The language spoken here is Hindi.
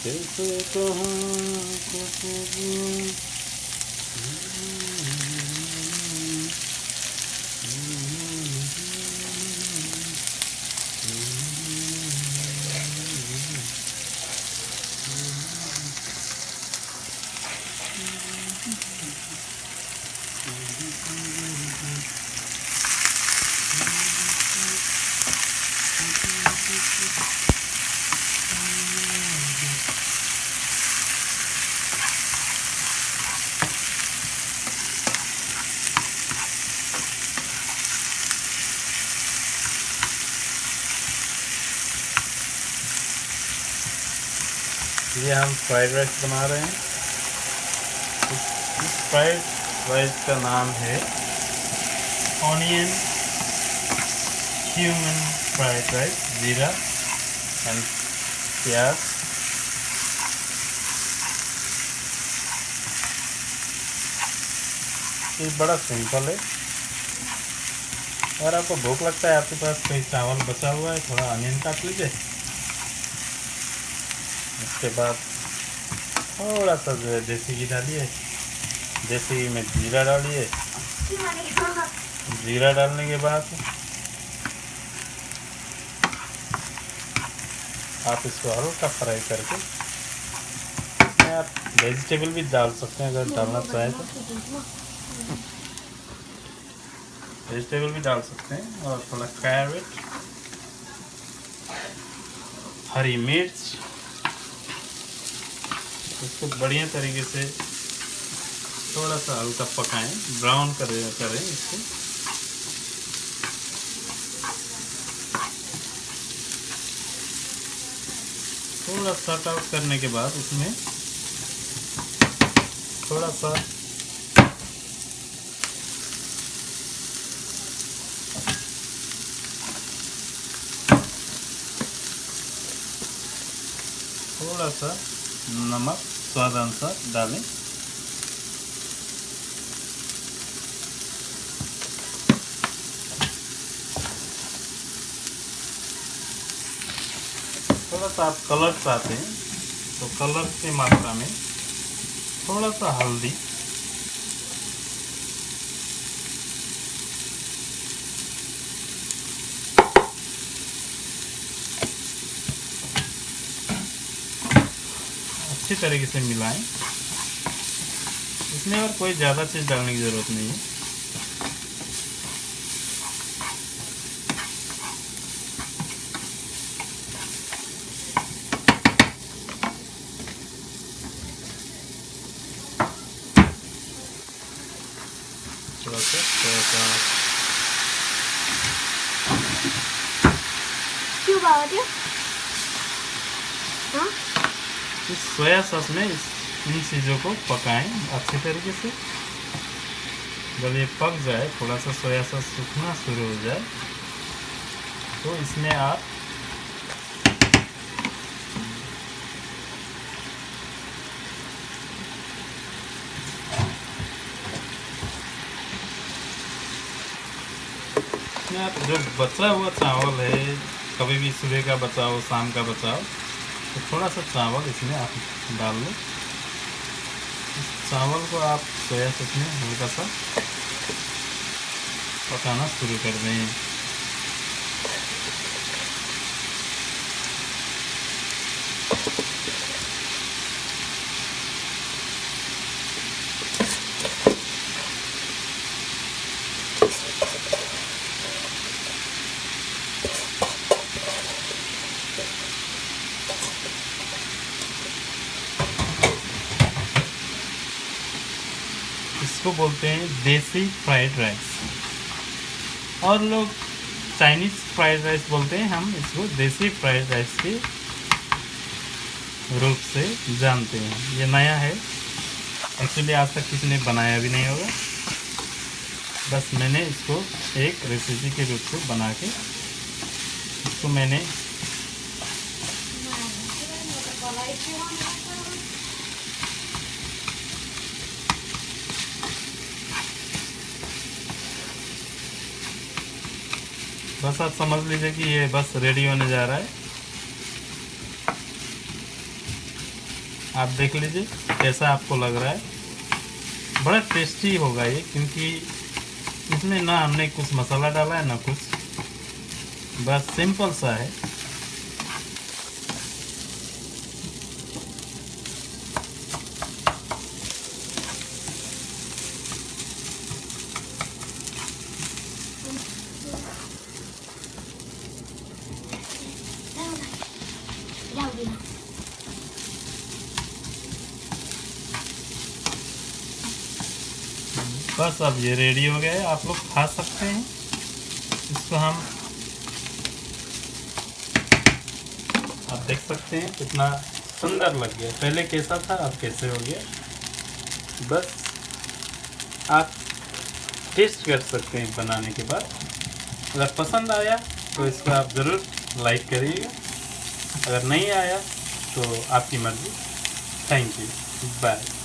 कैसे कहाँ ये हम फ्राइड राइस बना रहे हैं। इस फ्राइड राइस का नाम है ऑनियन क्यूमिन फ्राइड राइस, जीरा एंड प्याज। ये बड़ा सिंपल है। अगर आपको भूख लगता है, आपके पास कोई चावल बचा हुआ है, थोड़ा अनियन काट लीजिए। उसके बाद थोड़ा सा जो है देसी घी डालिए। देसी घी में जीरा डालिए। जीरा डालने के बाद आप इसको हल्का फ्राई करके आप वेजिटेबल भी डाल सकते हैं, अगर डालना चाहें तो वेजिटेबल भी डाल सकते हैं। और थोड़ा कैरेट, हरी मिर्च, इसको बढ़िया तरीके से थोड़ा सा हल्का पकाएं, ब्राउन करें इसको। थोड़ा सॉर्ट आउट करने के बाद उसमें थोड़ा सा नमक स्वाद अनुसार डालें। थोड़ा सा आप कलर चाहते हैं तो कलर की मात्रा में थोड़ा सा हल्दी, अच्छी तरीके से मिलाएं। इसमें और कोई ज़्यादा चीज़ डालने की ज़रूरत नहीं है। थोड़ा सा क्यों बाबा जी? हाँ? इस सोया सॉस में इन चीज़ों को पकाएं अच्छी तरीके से। जब ये पक जाए, थोड़ा सा सोया सॉस सूखना शुरू हो जाए, तो इसमें आप जो बचा हुआ चावल है, कभी भी सुबह का बचा हो, शाम का बचा हो, तो थोड़ा सा चावल इसमें आप डाल लो। इस चावल को आप सोया सॉस में हल्का सा पकाना शुरू कर दें। इसको बोलते हैं देसी फ्राइड राइस, और लोग चाइनीज़ फ्राइड राइस बोलते हैं। हम इसको देसी फ्राइड राइस के रूप से जानते हैं। ये नया है, एक्चुअली आज तक किसी ने बनाया भी नहीं होगा। बस मैंने इसको एक रेसिपी के रूप से बना के इसको मैंने बस आप समझ लीजिए कि ये बस रेडी होने जा रहा है। आप देख लीजिए कैसा आपको लग रहा है। बड़ा टेस्टी होगा ये, क्योंकि इसमें ना हमने कुछ मसाला डाला है ना कुछ, बस सिंपल सा है। बस अब ये रेडी हो गया है, आप लोग खा सकते हैं इसको। हम आप देख सकते हैं कितना सुंदर लग गया। पहले कैसा था अब कैसे हो गया, बस आप टेस्ट कर सकते हैं बनाने के बाद। अगर पसंद आया तो इसको आप ज़रूर लाइक करिएगा, अगर नहीं आया तो आपकी मर्ज़ी। Thank you, bye.